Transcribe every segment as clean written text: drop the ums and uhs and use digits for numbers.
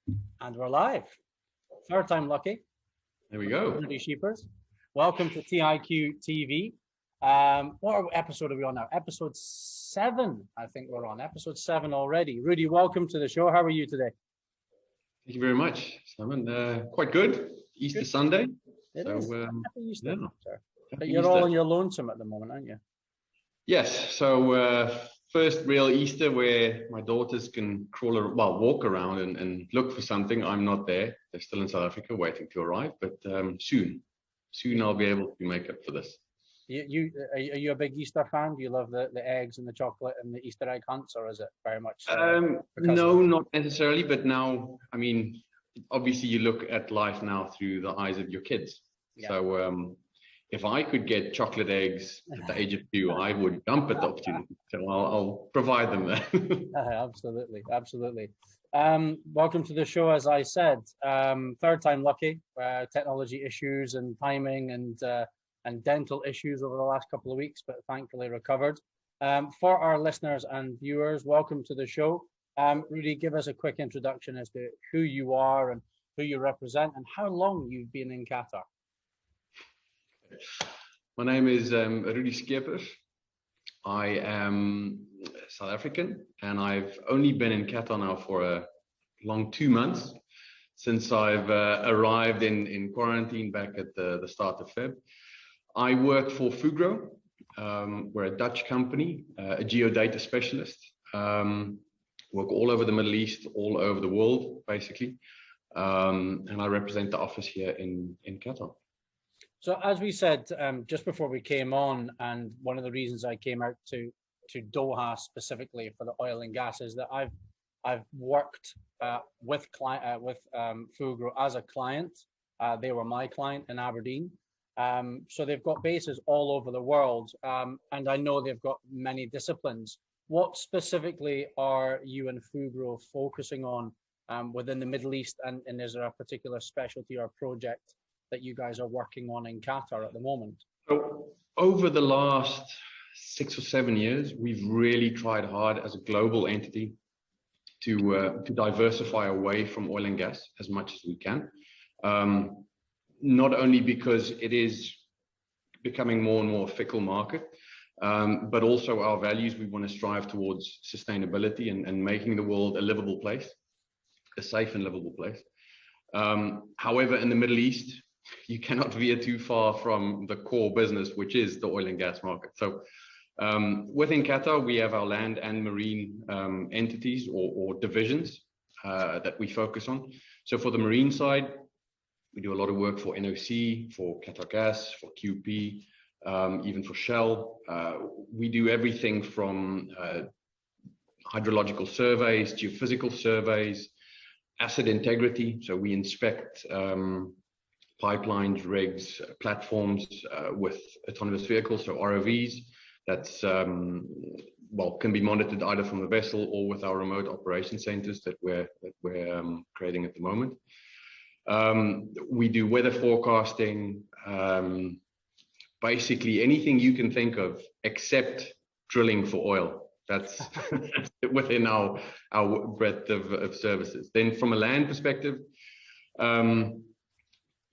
And we're live. Third time lucky. There we go. Rudi Scheepers. Welcome to TIQ-TV. What episode are we on now? Episode 7, I think we're on. Episode 7 already. Rudi, welcome to the show. How are you today? Thank you very much, Simon. Quite good. Easter Sunday. It is. Happy Easter. Yeah. Sir. Happy But you're Easter. all on your lonesome at the moment, aren't you? Yes. So first real Easter where my daughters can walk around and look for something. I'm not there. They're still in South Africa waiting to arrive, but soon I'll be able to make up for this. Are you a big Easter fan? Do you love the eggs and the chocolate and the Easter egg hunts, or is it very much? No, not necessarily. But now, I mean, obviously you look at life now through the eyes of your kids. Yeah. So if I could get chocolate eggs at the age of 2, I would jump at the opportunity. So I'll provide them there. Absolutely, absolutely. Welcome to the show. As I said, third time lucky. Technology issues and timing and dental issues over the last couple of weeks, but thankfully recovered. For our listeners and viewers, welcome to the show. Rudi, give us a quick introduction as to who you are and who you represent and how long you've been in Qatar. My name is Rudi Scheepers. I am South African, and I've only been in Qatar now for a long 2 months since I've arrived in quarantine back at the start of Feb. I work for FUGRO. We're a Dutch company, a geodata specialist. Work all over the Middle East, all over the world, basically. And I represent the office here in Qatar. So as we said, just before we came on, and one of the reasons I came out to Doha specifically for the oil and gas is that I've worked with FUGRO as a client. They were my client in Aberdeen. So they've got bases all over the world, and I know they've got many disciplines. What specifically are you and FUGRO focusing on within the Middle East, and is there a particular specialty or project that you guys are working on in Qatar at the moment? So over the last 6 or 7 years, we've really tried hard as a global entity to diversify away from oil and gas as much as we can. Not only because it is becoming more and more a fickle market, but also our values. We want to strive towards sustainability and making the world a livable place, a safe and livable place. However, in the Middle East, you cannot veer too far from the core business, which is the oil and gas market. So within Qatar, we have our land and marine entities or divisions that we focus on. So for the marine side, we do a lot of work for NOC, for Qatar Gas, for QP, even for Shell. We do everything from hydrological surveys, geophysical surveys, asset integrity. So we inspect pipelines, rigs, platforms with autonomous vehicles, so ROVs. That's can be monitored either from the vessel or with our remote operation centers that we're creating at the moment. We do weather forecasting, basically anything you can think of except drilling for oil. That's within our breadth of services. Then from a land perspective,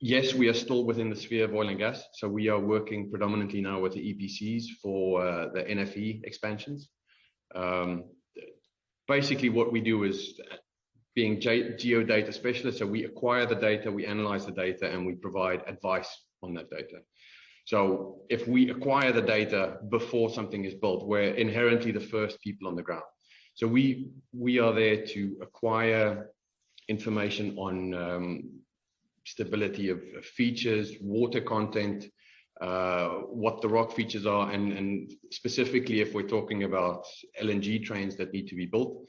yes, we are still within the sphere of oil and gas. So we are working predominantly now with the EPCs for the NFE expansions. Basically what we do is being geodata specialists. So we acquire the data, we analyze the data, and we provide advice on that data. So if we acquire the data before something is built, we're inherently the first people on the ground. So we are there to acquire information on stability of features, water content, what the rock features are, and specifically if we're talking about LNG trains that need to be built,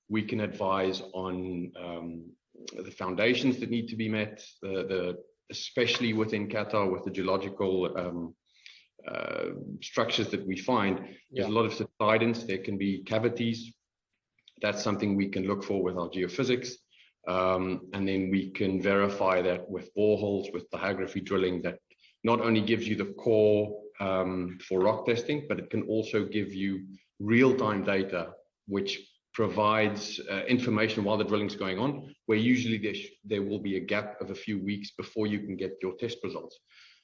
we can advise on the foundations that need to be met, especially within Qatar with the geological structures that we find. There's a lot of subsidence, there can be cavities. That's something we can look for with our geophysics. And then we can verify that with boreholes, with diagraphy drilling, that not only gives you the core for rock testing, but it can also give you real-time data, which provides information while the drilling is going on, where usually there will be a gap of a few weeks before you can get your test results.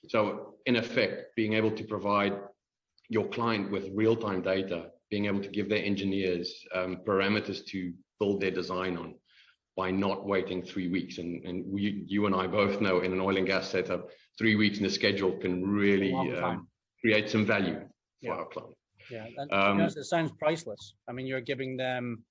So in effect, being able to provide your client with real-time data, being able to give their engineers parameters to build their design on by not waiting 3 weeks. And you and I both know in an oil and gas setup, 3 weeks in the schedule can really create some value for our client. Yeah, and to be honest, it sounds priceless. I mean, you're giving them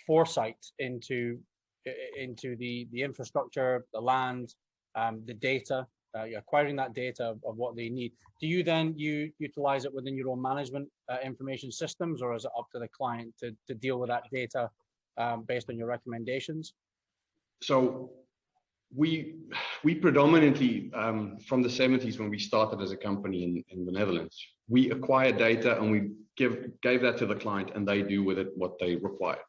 foresight into the infrastructure, the land, the data. You're acquiring that data of what they need. Do you then utilize it within your own management information systems, or is it up to the client to deal with that data based on your recommendations? So we predominantly, from the 70s when we started as a company in the Netherlands, we acquire data and we gave that to the client, and they do with it what they require.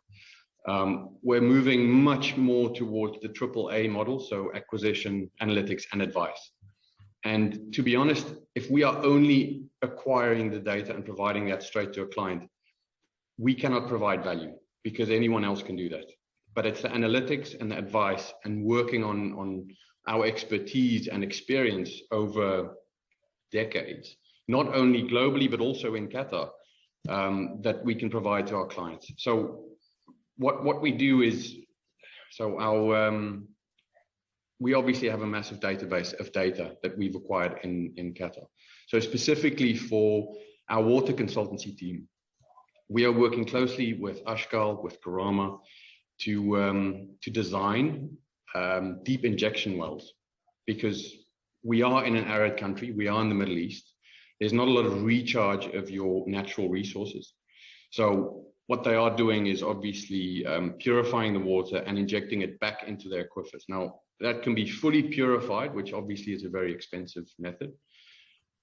We're moving much more towards the AAA model, so acquisition, analytics, and advice. And to be honest, if we are only acquiring the data and providing that straight to a client, we cannot provide value because anyone else can do that. But it's the analytics and the advice and working on our expertise and experience over decades, not only globally, but also in Qatar, that we can provide to our clients. So what we do is, we obviously have a massive database of data that we've acquired in Qatar. So specifically for our water consultancy team, we are working closely with Ashkal, with Karama, to design deep injection wells, because we are in an arid country, we are in the Middle East. There's not a lot of recharge of your natural resources. So what they are doing is obviously purifying the water and injecting it back into their aquifers. Now, that can be fully purified, which obviously is a very expensive method,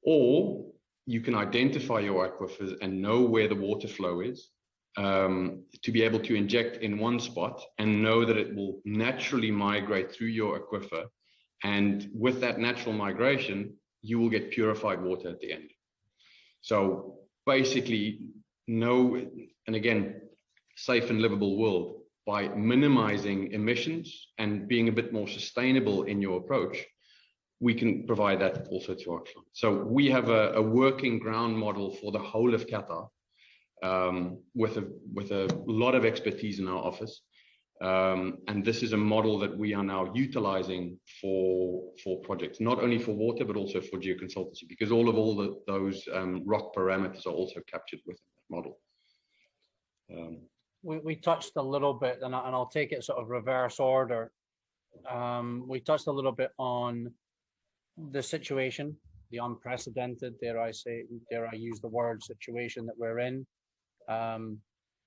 or you can identify your aquifers and know where the water flow is, to be able to inject in one spot and know that it will naturally migrate through your aquifer. And with that natural migration, you will get purified water at the end. So basically, and again, safe and livable world by minimizing emissions and being a bit more sustainable in your approach, we can provide that also to our clients. So we have a working ground model for the whole of Qatar, with a lot of expertise in our office. And this is a model that we are now utilizing for projects, not only for water, but also for geoconsultancy, because those rock parameters are also captured within that model. We touched a little bit, and I'll take it sort of reverse order. We touched a little bit on the situation, the unprecedented, dare I use the word, situation that we're in,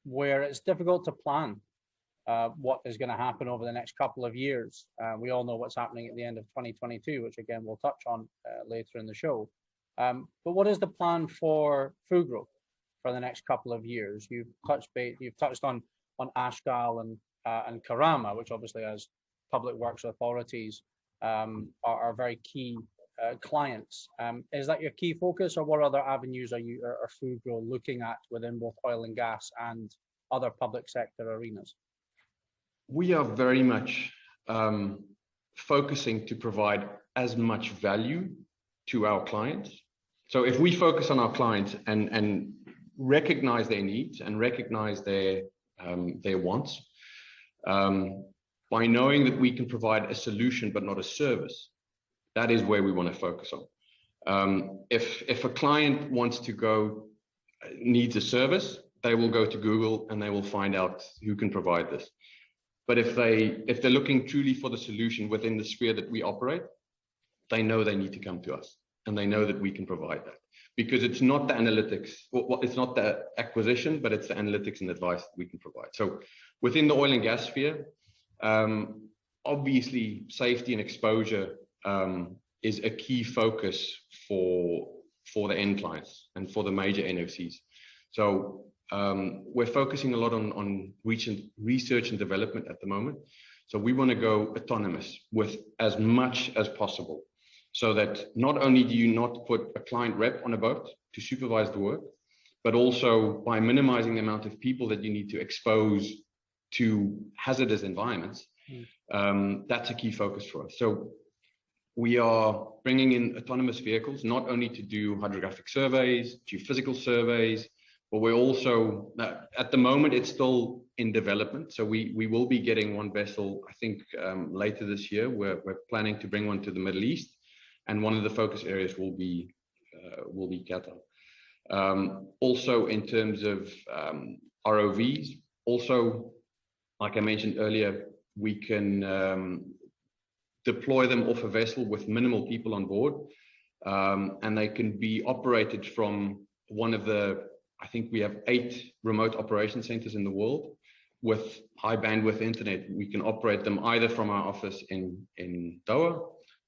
where it's difficult to plan what is going to happen over the next couple of years. We all know what's happening at the end of 2022, which again we'll touch on later in the show. But what is the plan for FUGRO for the next couple of years? You've touched on Ashgal and Karama, which obviously as public works authorities are very key clients. Is that your key focus, or what other avenues are FUGRO looking at within both oil and gas and other public sector arenas? We are very much focusing to provide as much value to our clients. So if we focus on our clients and recognize their needs and recognize their wants, by knowing that we can provide a solution but not a service, that is where we want to focus on. If a client needs a service, they will go to Google and they will find out who can provide this. But if they're looking truly for the solution within the sphere that we operate, they know they need to come to us, and they know that we can provide that, because it's not the analytics, it's not the acquisition, but it's the analytics and advice that we can provide. So within the oil and gas sphere, obviously safety and exposure is a key focus for the end clients and for the major NOCs. So we're focusing a lot on research and development at the moment. So we want to go autonomous with as much as possible, so that not only do you not put a client rep on a boat to supervise the work, but also by minimizing the amount of people that you need to expose to hazardous environments, that's a key focus for us. So we are bringing in autonomous vehicles, not only to do hydrographic surveys, geophysical surveys, but we're also, at the moment, it's still in development. So we will be getting one vessel, I think, later this year. We're planning to bring one to the Middle East, and one of the focus areas will be Qatar. Also, in terms of ROVs, also, like I mentioned earlier, we can deploy them off a vessel with minimal people on board, and they can be operated from one of the, I think we have 8 remote operation centers in the world with high bandwidth internet. We can operate them either from our office in Doha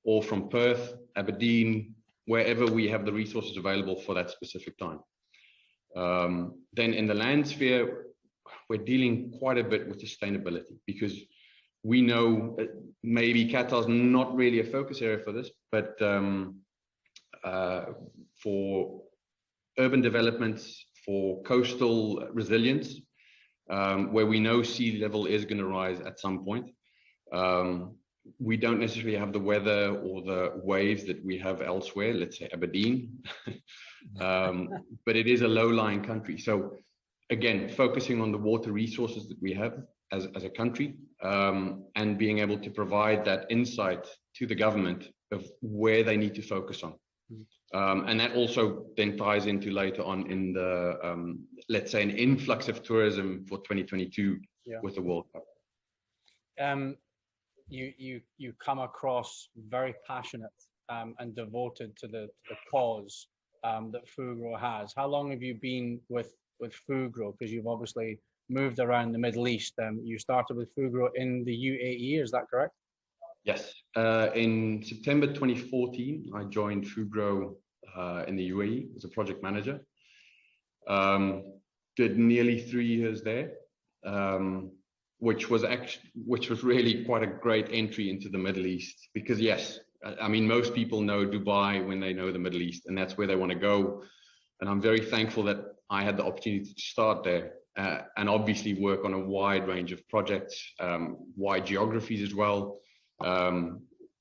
or from Perth, Aberdeen, wherever we have the resources available for that specific time. Then in the land sphere, we're dealing quite a bit with sustainability, because we know maybe Qatar's not really a focus area for this, but for urban developments, for coastal resilience, where we know sea level is going to rise at some point. We don't necessarily have the weather or the waves that we have elsewhere, let's say Aberdeen, but it is a low-lying country. So again, focusing on the water resources that we have as a country, and being able to provide that insight to the government of where they need to focus on. And that also then ties into later on in the, let's say, an influx of tourism for 2022 with the World Cup. You come across very passionate and devoted to the cause that FUGRO has. How long have you been with FUGRO? Because you've obviously moved around the Middle East. You started with FUGRO in the UAE, is that correct? Yes. In September 2014, I joined FUGRO in the UAE as a project manager. Did nearly 3 years there, which was really quite a great entry into the Middle East. Because yes, I mean, most people know Dubai when they know the Middle East, and that's where they want to go. And I'm very thankful that I had the opportunity to start there, and obviously work on a wide range of projects, wide geographies as well.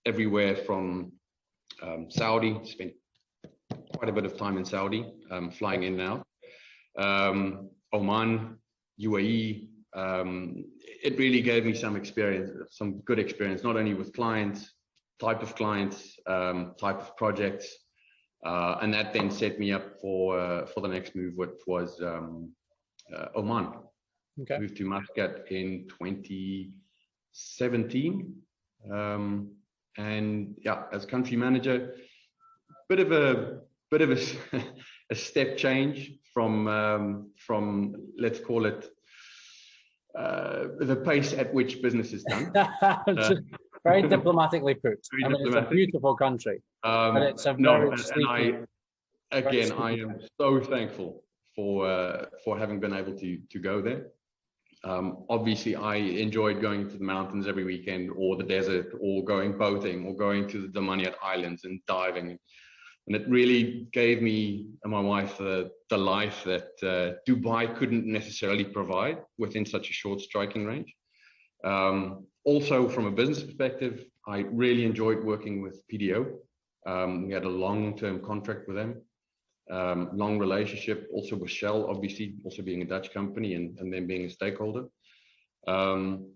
Everywhere from Saudi, spent quite a bit of time in Saudi, flying in now, Oman, UAE. It really gave me some experience, some good experience, not only with clients, type of clients, type of projects, and that then set me up for the next move, which was Oman. Okay. Moved to Muscat in 2017. And yeah, as country manager, bit of a step change from let's call it the pace at which business is done. Very diplomatically put. I mean, it's a beautiful country, but it's a very sleepy. I am so thankful for having been able to go there. Obviously, I enjoyed going to the mountains every weekend, or the desert, or going boating, or going to the Damaniat Islands and diving. And it really gave me and my wife the life that Dubai couldn't necessarily provide within such a short striking range. Also, from a business perspective, I really enjoyed working with PDO. We had a long-term contract with them. Long relationship also with Shell, obviously, also being a Dutch company and then being a stakeholder. And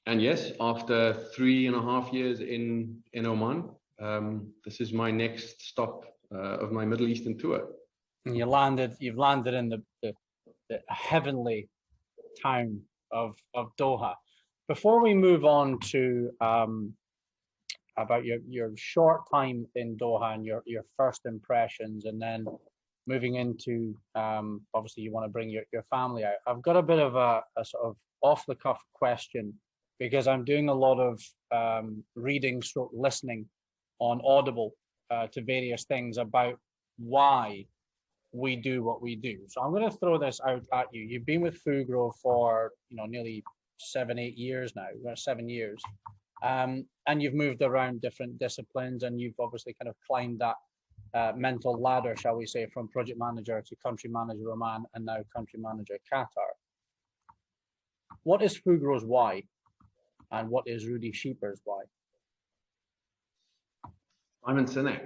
yes, after 3.5 years in Oman, this is my next stop of my Middle Eastern tour. And you've landed in the heavenly town of Doha. Before we move on to about your short time in Doha and your first impressions, and then moving into obviously you want to bring your family out. I've got a bit of a sort of off-the-cuff question, because I'm doing a lot of reading / listening on Audible to various things about why we do what we do. So I'm going to throw this out at you. You've been with FUGRO for nearly 7-8 years now, 7 years. And you've moved around different disciplines, and you've obviously kind of climbed that mental ladder, shall we say, from project manager to country manager Oman, and now country manager Qatar. what is FUGRO's why? And what is Rudi Scheepers' why? I'm in Sinek.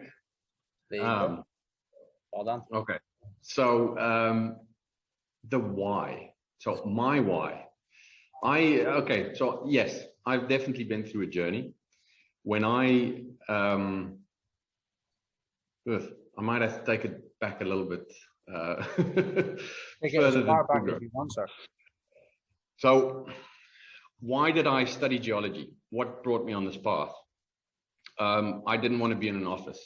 There you go. Well done. Okay. So the why. So my why. Okay. So yes, I've definitely been through a journey. When I might have to take it back a little bit Take it as far back as you want, sir. So why did I study geology? What brought me on this path? I didn't want to be in an office,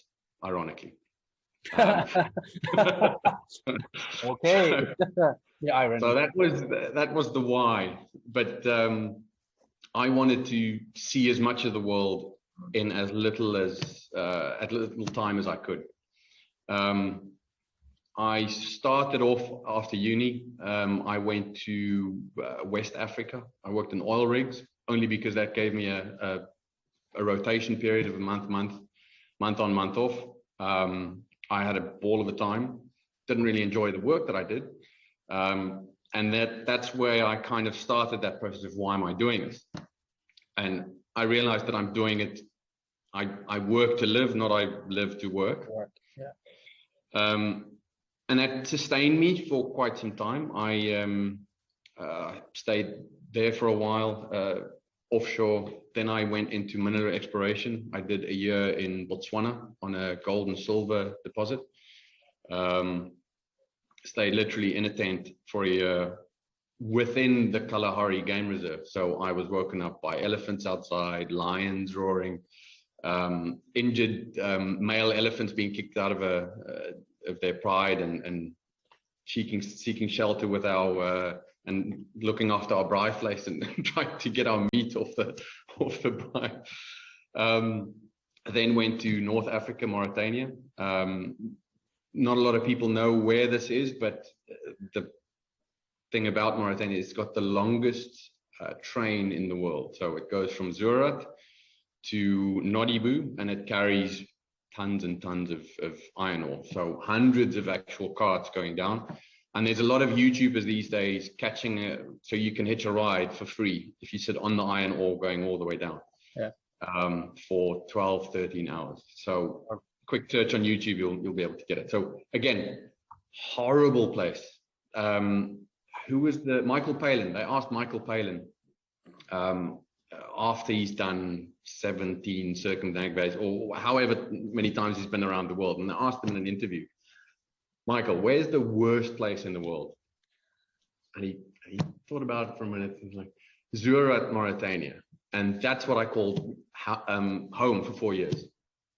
ironically. Okay. Yeah, irony. So that was the why. But I wanted to see as much of the world in as little time as I could. I started off after uni. I went to West Africa. I worked in oil rigs only because that gave me a rotation period of a month on, month off. I had a ball of a time. Didn't really enjoy the work that I did. And that's where I kind of started that process of why am I doing this? And I realized that I'm doing it. I work to live, not I live to work. Yeah. And that sustained me for quite some time. I stayed there for a while, offshore. Then I went into mineral exploration. I did a year in Botswana on a gold and silver deposit. Stayed literally in a tent for a year within the Kalahari Game Reserve. So I was woken up by elephants outside, lions roaring, injured male elephants being kicked out of their pride and seeking shelter with our and looking after our braai vleis and trying to get our meat off the braai. Then went to North Africa, Mauritania. Not a lot of people know where this is, but the thing about Mauritania is it's got the longest train in the world. So it goes from Zourat to Nodibu, and it carries tons and tons of iron ore. So hundreds of actual carts going down. And there's a lot of YouTubers these days catching so you can hitch a ride for free if you sit on the iron ore going all the way down. Yeah. For 12, 13 hours. So a quick search on YouTube, you'll be able to get it. So again, horrible place. Who was Michael Palin? They asked Michael Palin after he's done 17 circumnavigations or however many times he's been around the world, and they asked him in an interview, Michael, where's the worst place in the world? And he thought about it for a minute. He's like, Zourat, Mauritania. And that's what I called home for 4 years.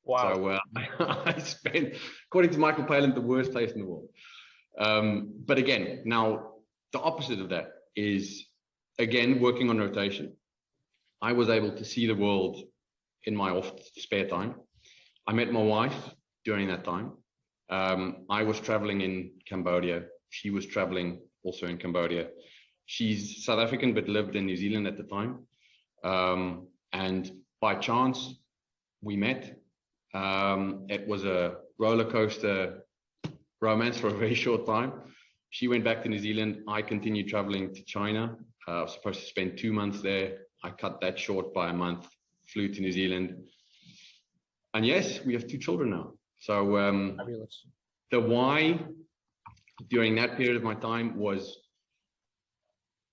Wow. So I spent, according to Michael Palin, the worst place in the world. But again, now the opposite of that is, again, working on rotation. I was able to see the world in my spare time. I met my wife during that time. I was traveling in Cambodia. She was traveling also in Cambodia. She's South African, but lived in New Zealand at the time. And by chance, we met. It was a roller coaster romance for a very short time. She went back to New Zealand. I continued traveling to China. I was supposed to spend 2 months there. I cut that short by a month, flew to New Zealand. And yes, we have 2 children now. So the why during that period of my time was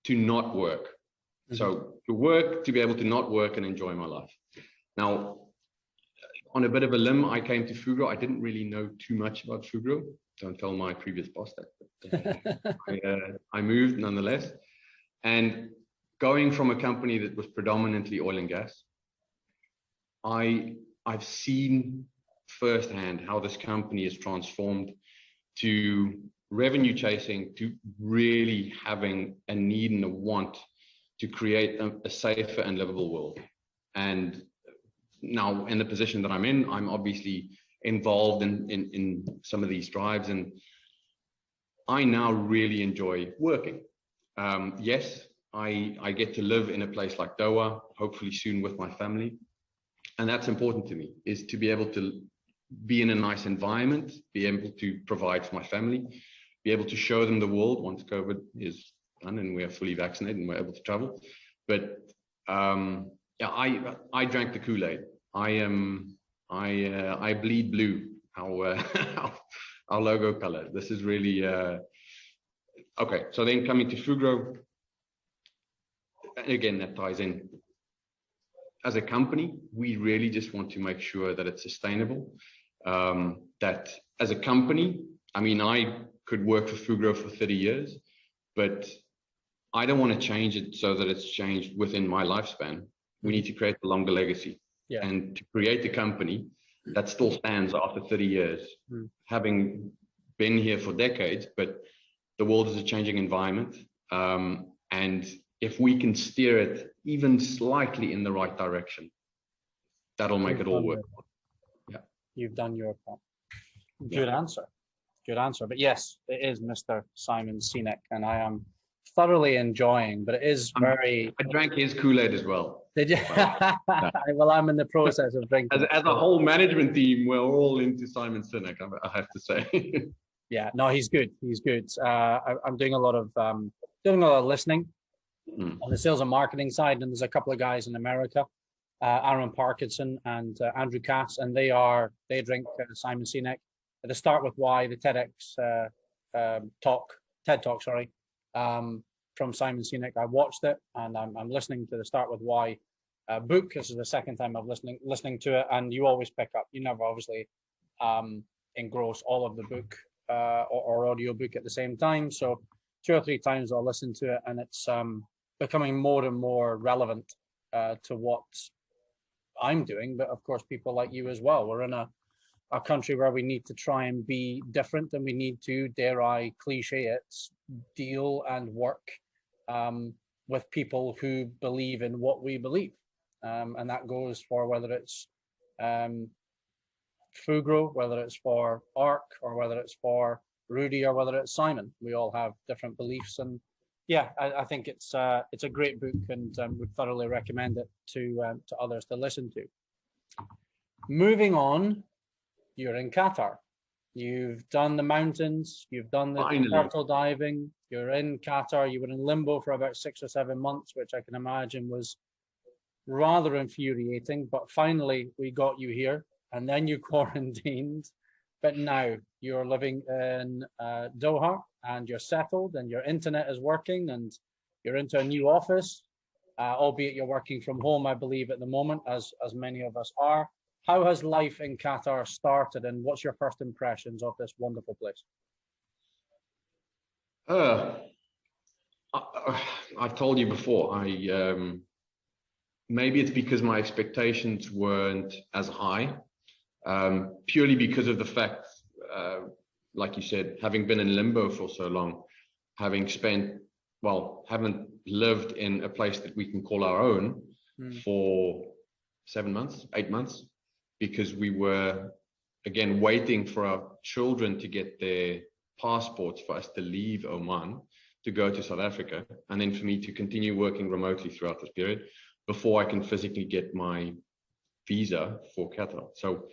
to not work. Mm-hmm. So to work, to be able to not work and enjoy my life. Now, on a bit of a limb, I came to FUGRO. I didn't really know too much about FUGRO. Don't tell my previous boss that. But, I moved nonetheless. And going from a company that was predominantly oil and gas, I've seen firsthand how this company is transformed to revenue chasing, to really having a need and a want to create a safer and livable world. And now in the position that I'm in, I'm obviously involved in some of these drives, and I now really enjoy working. Yes, I get to live in a place like Doha, hopefully soon with my family. And that's important to me, is to be able to be in a nice environment, be able to provide for my family, be able to show them the world once COVID is done, and we are fully vaccinated and we're able to travel. But yeah, I drank the Kool-Aid. I bleed blue. Our logo color. This is really okay. So then coming to FUGRO, again, that ties in. As a company, we really just want to make sure that it's sustainable. That as a company, I mean, I could work for FUGRO for 30 years, but I don't want to change it so that it's changed within my lifespan. We need to create a longer legacy. Yeah. And to create a company that still stands after 30 years, having been here for decades, but the world is a changing environment. And if we can steer it even slightly in the right direction, that'll make it all work. Yeah. You've done your part. Good answer. Good answer. But yes, it is Mr. Simon Sinek, and I am thoroughly enjoying, but it is very... I drank his Kool-Aid as well. Did you? Well, I'm in the process of drinking. As a whole management team, we're all into Simon Sinek, I have to say. Yeah, no, he's good. He's good. I'm doing a lot of listening on the sales and marketing side, and there's a couple of guys in America, Aaron Parkinson and Andrew Cass, and they drink Simon Sinek. To start with, why the TED Talk, sorry, from Simon Sinek. I watched it, and I'm listening to the Start With Why book. This is the second time I'm listening to it, and you always pick up. You never obviously engross all of the book or audio book at the same time. So 2 or 3 times I'll listen to it, and it's becoming more and more relevant to what I'm doing. But of course, people like you as well. We're in a country where we need to try and be different, and we need to, dare I cliche it, deal and work with people who believe in what we believe. And that goes for whether it's FUGRO, whether it's for ARC, or whether it's for Rudi, or whether it's Simon. We all have different beliefs, and yeah, I think it's a great book, and would thoroughly recommend it to others to listen to. Moving on, you're in Qatar. You've done the mountains, you've done the turtle diving, you're in Qatar, you were in limbo for about 6 or 7 months, which I can imagine was rather infuriating, but finally we got you here, and then you quarantined. But now you're living in Doha, and you're settled, and your internet is working, and you're into a new office, albeit you're working from home, I believe, at the moment, as many of us are. How has life in Qatar started, and what's your first impressions of this wonderful place? I've told you before, maybe it's because my expectations weren't as high, purely because of the fact, like you said, having been in limbo for so long, haven't lived in a place that we can call our own for 7 months, 8 months, because we were, again, waiting for our children to get their passports for us to leave Oman to go to South Africa, and then for me to continue working remotely throughout this period before I can physically get my visa for Qatar. So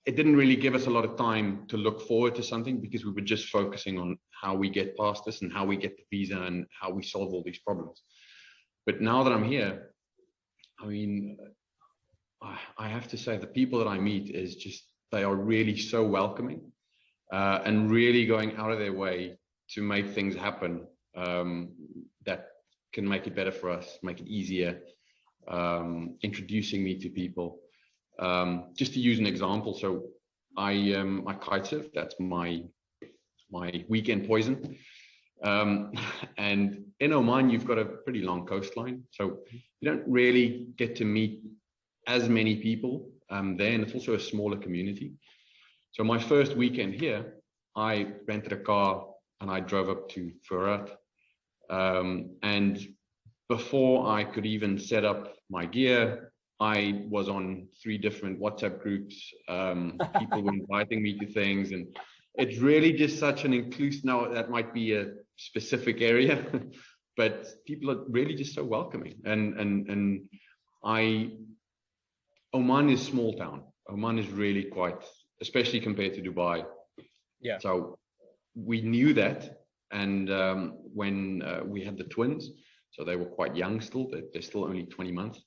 it didn't really give us a lot of time to look forward to something, because we were just focusing on how we get past this and how we get the visa and how we solve all these problems. But now that I'm here, I mean, I have to say the people that I meet is just, they are really so welcoming and really going out of their way to make things happen that can make it better for us, make it easier, introducing me to people. Just to use an example, so I kite surf, that's my weekend poison. And in Oman, you've got a pretty long coastline, so you don't really get to meet as many people there, and it's also a smaller community. So my first weekend here, I rented a car and I drove up to Furat. And before I could even set up my gear, I was on 3 different WhatsApp groups. People were inviting me to things, and it's really just such an inclusive. Now that might be a specific area, but people are really just so welcoming. And Oman is small town. Oman is really quite, especially compared to Dubai. Yeah. So we knew that, and when we had the twins, so they were quite young still. They're still only 20 months.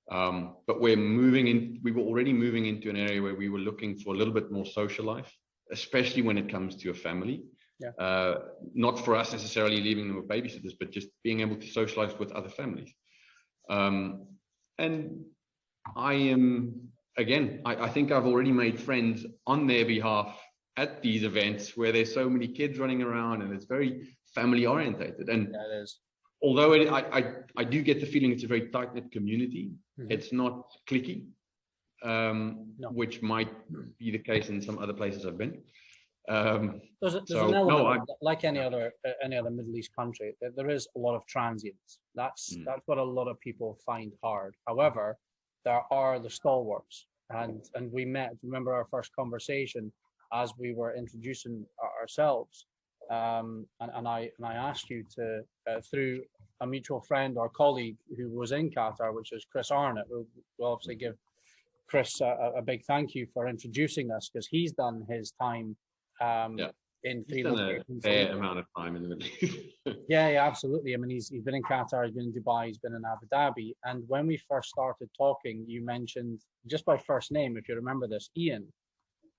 But we were already moving into an area where we were looking for a little bit more social life, especially when it comes to a family. Yeah. Not for us necessarily leaving them with babysitters, but just being able to socialize with other families. And I am, again, I think I've already made friends on their behalf at these events where there's so many kids running around and it's very family orientated. And yeah, it is. Although I do get the feeling it's a very tight-knit community, it's not cliquey, which might be the case in some other places I've been. There's an element, like any other Middle East country, there is a lot of transients. That's what a lot of people find hard. However, there are the stalwarts, and we met. Remember our first conversation as we were introducing ourselves, and I asked you to through a mutual friend or colleague who was in Qatar, which is Chris Arnott. We'll obviously give Chris a big thank you for introducing us, because he's done his time in three locations. A fair amount of time in the Middle East. yeah, absolutely. I mean, he's been in Qatar, he's been in Dubai, he's been in Abu Dhabi. And when we first started talking, you mentioned, just by first name, if you remember this, Ian.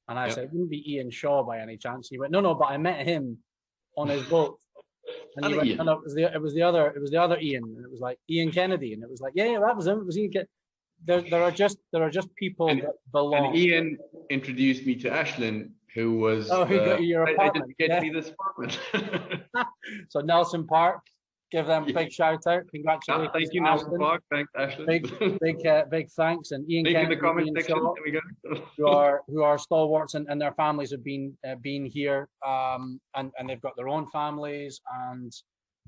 And I said, it wouldn't be Ian Shaw by any chance. And he went, no, but I met him on his boat. And he went, no, it was the other Ian. And it was like Ian Kennedy. And it was like, yeah, that was him. It was Ian Kennedy. There are just people that belong. And Ian introduced me to Ashlyn, who was who got you your apartment. I didn't get me this apartment. So Nelson Park, give them a big shout out. Congratulations. Thank you, Nelson Park. Thanks, Ashlyn. Big thanks. And Ian Link Kennedy, in the comment Ian section. Shaw, There we go. who are stalwarts, and their families have been here, and they've got their own families, and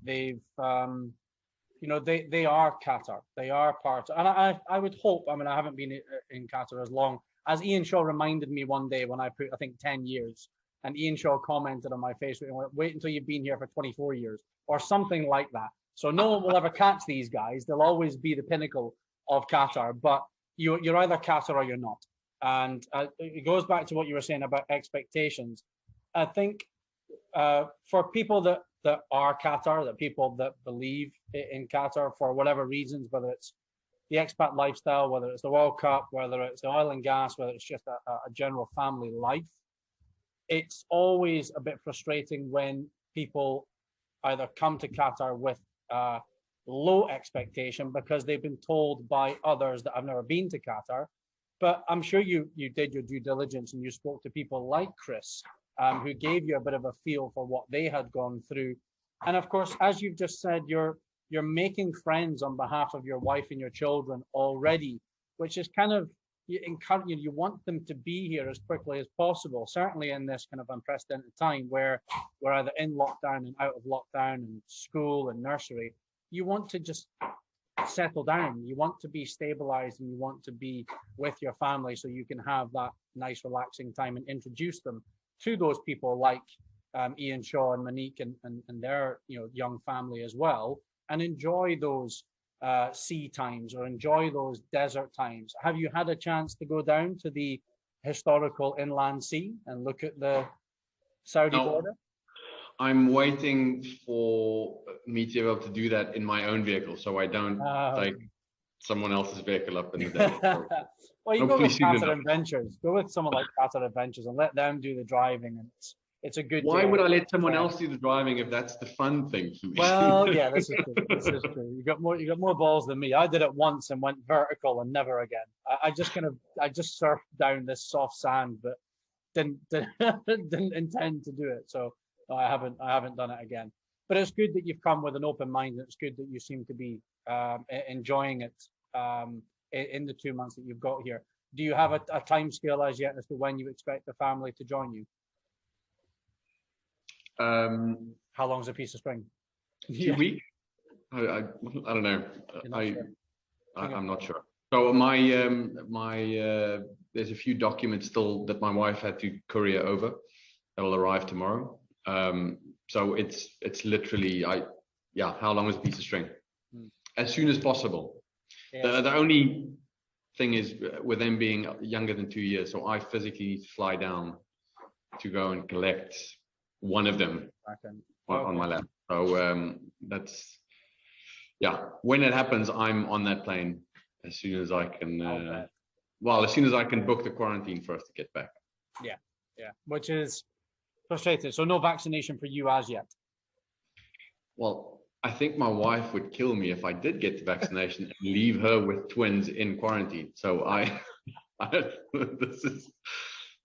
they've they are Qatar. They are part, and I would hope. I mean, I haven't been in Qatar as long. As Ian Shaw reminded me one day when I put, I think, 10 years, and Ian Shaw commented on my Facebook and went, wait until you've been here for 24 years or something like that. So no one will ever catch these guys. They'll always be the pinnacle of Qatar, but you're either Qatar or you're not. And it goes back to what you were saying about expectations. I think for people that are Qatar, that people that believe in Qatar for whatever reasons, whether it's the expat lifestyle, whether it's the World Cup, whether it's the oil and gas, whether it's just a general family life, it's always a bit frustrating when people either come to Qatar with low expectation because they've been told by others that have never been to Qatar. But I'm sure you did your due diligence and you spoke to people like Chris, who gave you a bit of a feel for what they had gone through. And of course, as you've just said, you're making friends on behalf of your wife and your children already, which is kind of you want them to be here as quickly as possible, certainly in this kind of unprecedented time where we're either in lockdown and out of lockdown and school and nursery. You want to just settle down. You want to be stabilized and you want to be with your family so you can have that nice relaxing time and introduce them to those people like Ian Shaw and Monique and their young family as well, and enjoy those sea times or enjoy those desert times. Have you had a chance to go down to the historical inland sea and look at the Saudi border? I'm waiting for me to be able to do that in my own vehicle, so I don't take someone else's vehicle up in the day. Well, you go with Qatar Adventures. Go with someone like Qatar Adventures and let them do the driving, and it's a good. Why would I let someone else do the driving if that's the fun thing for me? Well, yeah, this is true. This is true. You got more balls than me. I did it once and went vertical and never again. I just surfed down this soft sand, but didn't intend to do it. So no, I haven't done it again. But it's good that you've come with an open mind, and it's good that you seem to be enjoying it in the 2 months that you've got here. Do you have a time scale as yet as to when you expect the family to join you? How long's a piece of string? 2 weeks? I don't know. I'm not sure. So there's a few documents still that my wife had to courier over. That'll arrive tomorrow. So it's literally how long is a piece of string? As soon as possible. Yeah. The only thing is with them being younger than 2 years, so I physically need to fly down to go and collect one of them on my lap. So that's, yeah, when it happens, I'm on that plane as soon as I can. Well, as soon as I can book the quarantine for us to get back. Yeah, which is frustrating. So no vaccination for you as yet. Well, I think my wife would kill me if I did get the vaccination and leave her with twins in quarantine. So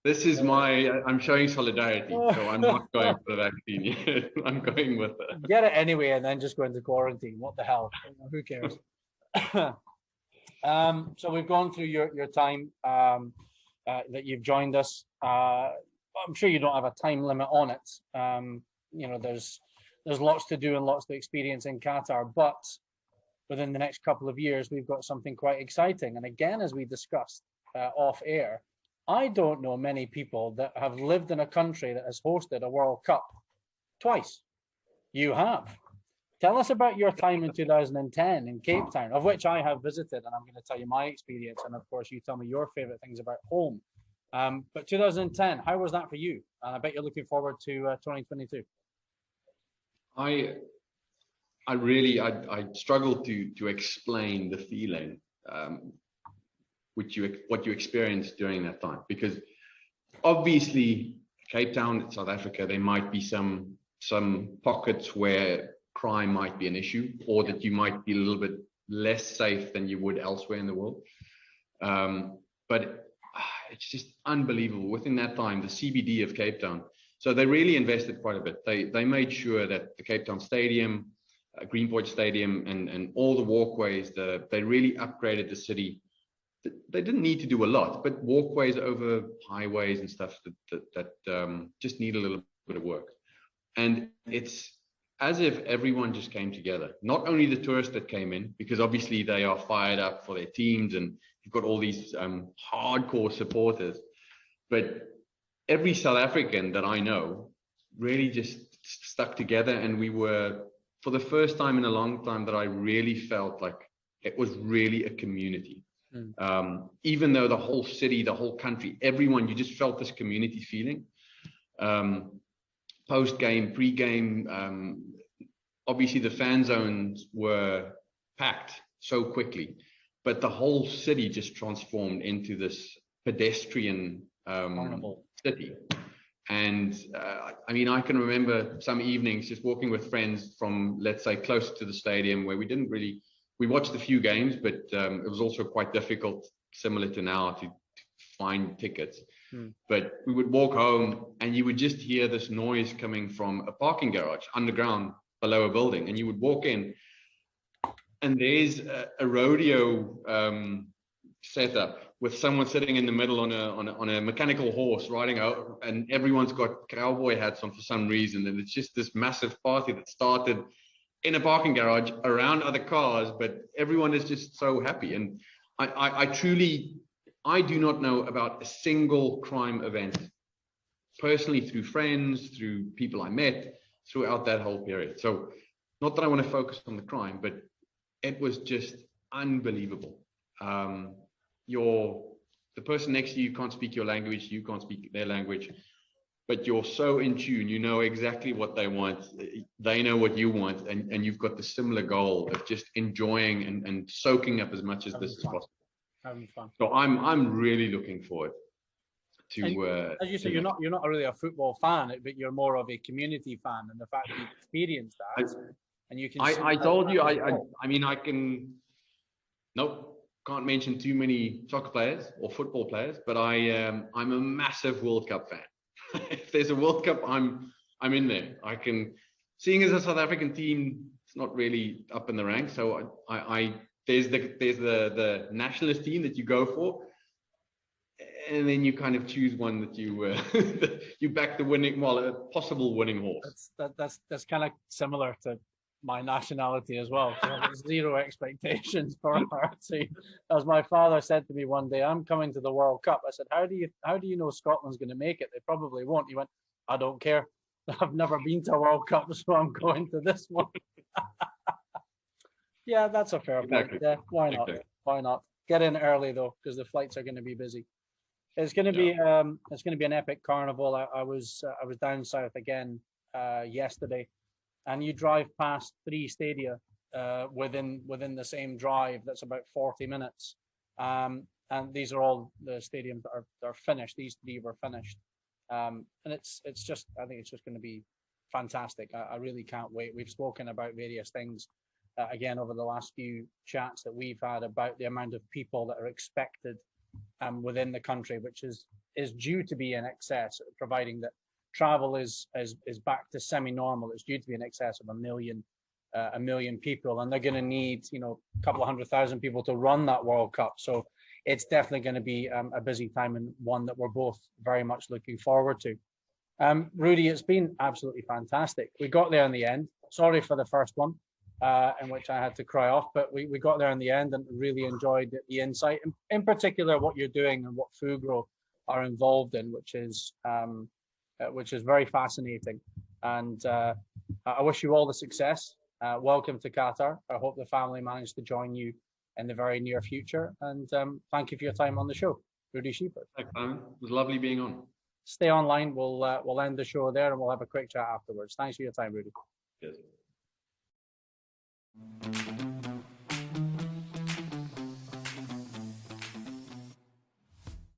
this is I'm showing solidarity. So I'm not going for the vaccine yet. I'm going with it. Get it anyway and then just go into quarantine. What the hell? Who cares? So we've gone through your time that you've joined us. I'm sure you don't have a time limit on it. You know, there's lots to do and lots to experience in Qatar, but within the next couple of years, we've got something quite exciting. And again, as we discussed off air, I don't know many people that have lived in a country that has hosted a World Cup twice. You have. Tell us about your time in 2010 in Cape Town, of which I have visited, and I'm going to tell you my experience. And of course, you tell me your favorite things about home. But 2010, how was that for you? And I bet you're looking forward to 2022. I struggle to explain the feeling what you experienced during that time, because obviously Cape Town, South Africa, there might be some pockets where crime might be an issue, or that you might be a little bit less safe than you would elsewhere in the world. But it's just unbelievable. Within that time, the CBD of Cape Town. So they really invested quite a bit. They made sure that the Cape Town Stadium, Greenpoint Stadium, and all the walkways, they really upgraded the city. They didn't need to do a lot, but walkways over highways and stuff that just need a little bit of work. And it's as if everyone just came together. Not only the tourists that came in, because obviously they are fired up for their teams, and you've got all these hardcore supporters, but every South African that I know really just stuck together. And we were, for the first time in a long time, that I really felt like it was really a community. Even though the whole city, the whole country, everyone, you just felt this community feeling. Post-game, pre-game, obviously the fan zones were packed so quickly, but the whole city just transformed into this pedestrian city. And I mean, I can remember some evenings just walking with friends from, let's say, close to the stadium, where we watched a few games, but it was also quite difficult, similar to now, to find tickets. But we would walk home and you would just hear this noise coming from a parking garage underground below a building, and you would walk in and there's a rodeo setup with someone sitting in the middle on a mechanical horse riding out, and everyone's got cowboy hats on for some reason, and it's just this massive party that started in a parking garage around other cars, but everyone is just so happy. And I do not know about a single crime event personally, through friends, through people I met throughout that whole period. So not that I want to focus on the crime, but it was just unbelievable. The person next to you can't speak your language, you can't speak their language, but you're so in tune, you know exactly what they want, they know what you want, and you've got the similar goal of just enjoying and soaking up as much as this as possible. Having fun. So I'm really looking forward to. As you say, you're not really a football fan, but you're more of a community fan, and the fact that you've experienced that, and you can. I told you, I mean, I can. Nope. Can't mention too many soccer players or football players, but I'm a massive World Cup fan. If there's a World Cup, I'm in there. I can, seeing as a South African team, it's not really up in the ranks. So there's the nationalist team that you go for, and then you kind of choose one that you you back the winning, a possible winning horse. That's kind of similar to my nationality as well. So I have zero expectations for our team. As my father said to me one day, "I'm coming to the World Cup." I said, "How do you know Scotland's going to make it? They probably won't." He went, "I don't care. I've never been to a World Cup, so I'm going to this one." Yeah, that's a fair point. Yeah, why not? Why not? Get in early though, because the flights are going to be busy. It's going to be an epic carnival. I was down south again yesterday, and you drive past 3 stadia within the same drive. That's about 40 minutes. And these are all the stadiums that are finished. These 3 were finished, and it's just, I think it's just going to be fantastic. I really can't wait. We've spoken about various things again over the last few chats that we've had about the amount of people that are expected within the country, which is due to be in excess, providing that travel is back to semi-normal. It's due to be in excess of a million people, and they're going to need, you know, a couple of 100,000 people to run that World Cup. So it's definitely going to be a busy time, and one that we're both very much looking forward to. Rudi, it's been absolutely fantastic. We got there in the end. Sorry for the first one, in which I had to cry off, but we got there in the end and really enjoyed the insight, in particular what you're doing and what FUGRO are involved in, which is very fascinating. And I wish you all the success. Welcome to Qatar. I hope the family managed to join you in the very near future. And thank you for your time on the show, Rudi Scheepers. Thanks, Simon. It was lovely being on. Stay online. We'll end the show there, and we'll have a quick chat afterwards. Thanks for your time, Rudi. Cheers.